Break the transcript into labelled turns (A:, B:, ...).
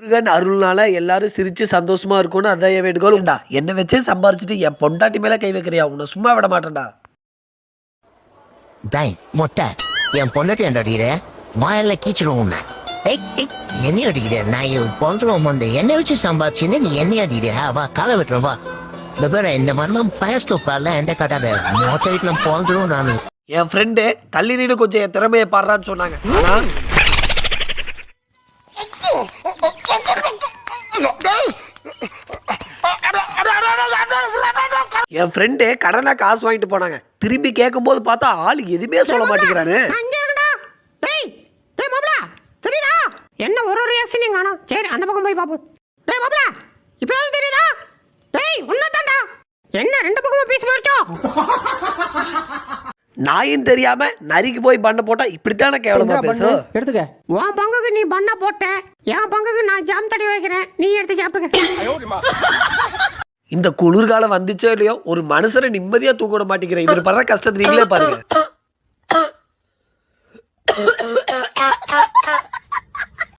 A: முருகன் அருள்னால எல்லாரும் சிரிச்சு சந்தோஷமா இருக்கும்னு அதான் என் வேண்டுகோளும்டா. என்னை வச்சே சம்பாரிச்சுட்டு என் பொண்டாட்டி மேல கை வைக்கிறியா? உன்னை சும்மா விட மாட்டேன்டா.
B: டாய் மொட்டை என் பொண்டாட்டி என்ன அடிக்கிற? வாயெல்லாம் கீச்சிடும் உன்னை. என்ன அடிக்கிற? நான் பொழுதுவோம் வந்து என்னை வச்சு சம்பாதிச்சுன்னு நீ என்ன அடிக்கிற? வா காலை விட்டுரும் வா. இந்த பேர இந்த மாதிரிலாம் பயஸ்டோப்பால எந்த கட்டாத மொட்டை வீட்டுல பொழுதுரும். நான்
A: என் ஃப்ரெண்டு தள்ளி நின்று கொஞ்சம் என் திறமையை பாடுறான்னு சொன்னாங்க. ஆனா என் ஃப்ரெண்டு கடனா காசு வாங்கிட்டு போனாங்க. திரும்பி கேட்கும் போது பார்த்தா ஆளு எதுவுமே சொல்ல மாட்டேங்கிறானு.
C: என்ன ஒரு ரியாக்ஷன் காணோம். சரி அந்த பக்கம் போய் பாப்போம். டேய் மாப்ள இப்போது தெரியுதா? டேய் உன்னதான்டா. என்ன ரெண்டு பக்கமும் பீஸ் மார்ச்சோ?
A: நாயின் தெரியாம நரிக்கு போய் பண்ண போட்டா இப்படித்தானே கேவலமா பேசும்.
C: எடுத்துக்க. உன் பங்குக்கு நீ பண்ண போட்ட, என் பங்குக்கு நான் ஜாம் தடவி வைக்கிறேன். நீ எடுத்து சாப்பிடுங்க.
A: இந்த குளிர்காலம் வந்துச்சோ இல்லையோ ஒரு மனுஷனை நிம்மதியா தூக்க விட மாட்டேங்கிறேன். இவர் படுற கஷ்டத்தை நீங்களே பாருங்க.